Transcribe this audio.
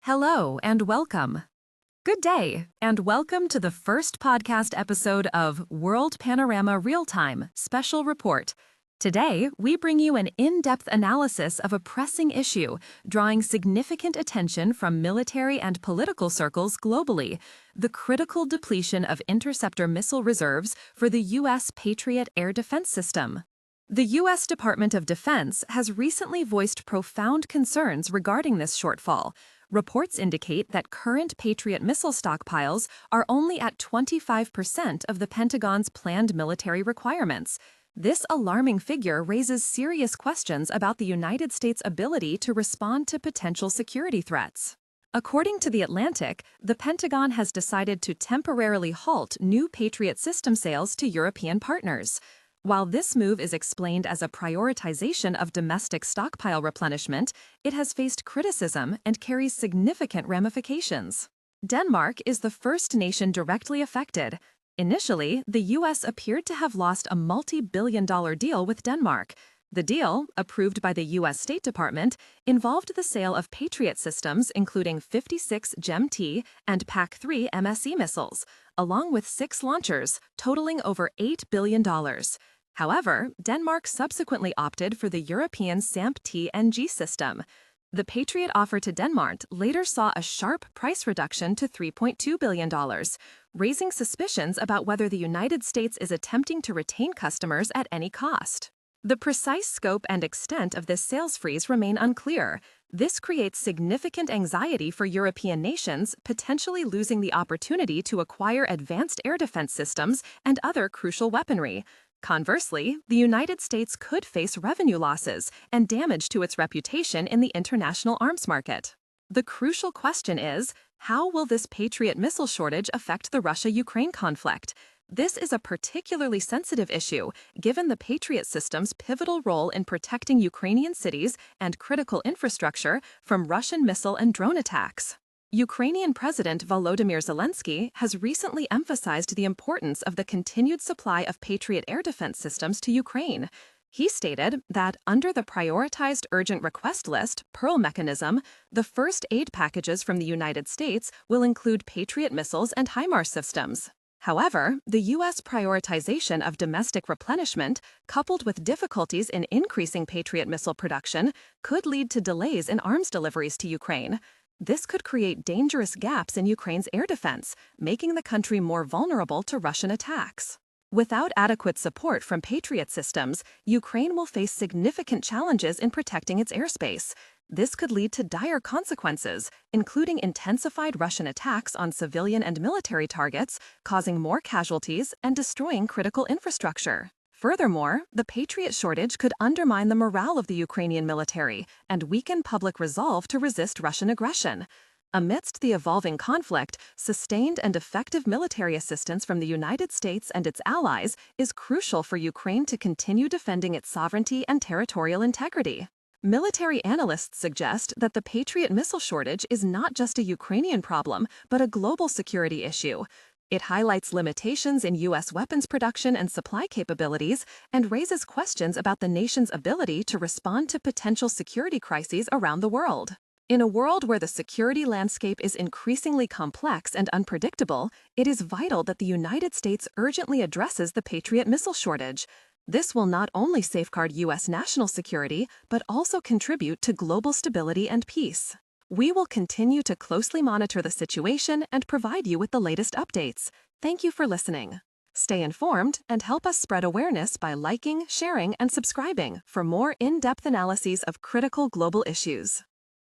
Hello and welcome. Good day, and welcome to the first podcast episode of World Panorama Real-Time Special Report. Today, we bring you an in-depth analysis of a pressing issue, drawing significant attention from military and political circles globally, the critical depletion of interceptor missile reserves for the U.S. Patriot air defense system. The U.S. Department of Defense has recently voiced profound concerns regarding this shortfall. Reports indicate that current Patriot missile stockpiles are only at 25% of the Pentagon's planned military requirements. This alarming figure raises serious questions about the United States' ability to respond to potential security threats. According to The Atlantic, the Pentagon has decided to temporarily halt new Patriot system sales to European partners. While this move is explained as a prioritization of domestic stockpile replenishment, it has faced criticism and carries significant ramifications. Denmark is the first nation directly affected. Initially, the U.S. appeared to have lost a multi-billion-dollar deal with Denmark. The deal, approved by the U.S. State Department, involved the sale of Patriot systems including 56 GEM-T and PAC-3 MSE missiles, along with 6 launchers, totaling over $8 billion. However, Denmark subsequently opted for the European SAMP-T-NG system. The Patriot offer to Denmark later saw a sharp price reduction to $3.2 billion, raising suspicions about whether the United States is attempting to retain customers at any cost. The precise scope and extent of this sales freeze remain unclear. This creates significant anxiety for European nations, potentially losing the opportunity to acquire advanced air defense systems and other crucial weaponry. Conversely, the United States could face revenue losses and damage to its reputation in the international arms market. The crucial question is, how will this Patriot missile shortage affect the Russia-Ukraine conflict? This is a particularly sensitive issue, given the Patriot system's pivotal role in protecting Ukrainian cities and critical infrastructure from Russian missile and drone attacks. Ukrainian President Volodymyr Zelensky has recently emphasized the importance of the continued supply of Patriot air defense systems to Ukraine. He stated that under the Prioritized Urgent Request List (PEARL) mechanism, the first aid packages from the United States will include Patriot missiles and HIMARS systems. However, the U.S. prioritization of domestic replenishment, coupled with difficulties in increasing Patriot missile production, could lead to delays in arms deliveries to Ukraine. This could create dangerous gaps in Ukraine's air defense, making the country more vulnerable to Russian attacks. Without adequate support from Patriot systems, Ukraine will face significant challenges in protecting its airspace. This could lead to dire consequences, including intensified Russian attacks on civilian and military targets, causing more casualties and destroying critical infrastructure. Furthermore, the Patriot shortage could undermine the morale of the Ukrainian military and weaken public resolve to resist Russian aggression. Amidst the evolving conflict, sustained and effective military assistance from the United States and its allies is crucial for Ukraine to continue defending its sovereignty and territorial integrity. Military analysts suggest that the Patriot missile shortage is not just a Ukrainian problem, but a global security issue. It highlights limitations in U.S. weapons production and supply capabilities and raises questions about the nation's ability to respond to potential security crises around the world. In a world where the security landscape is increasingly complex and unpredictable, it is vital that the United States urgently addresses the Patriot missile shortage. This will not only safeguard U.S. national security, but also contribute to global stability and peace. We will continue to closely monitor the situation and provide you with the latest updates. Thank you for listening. Stay informed and help us spread awareness by liking, sharing, and subscribing for more in-depth analyses of critical global issues.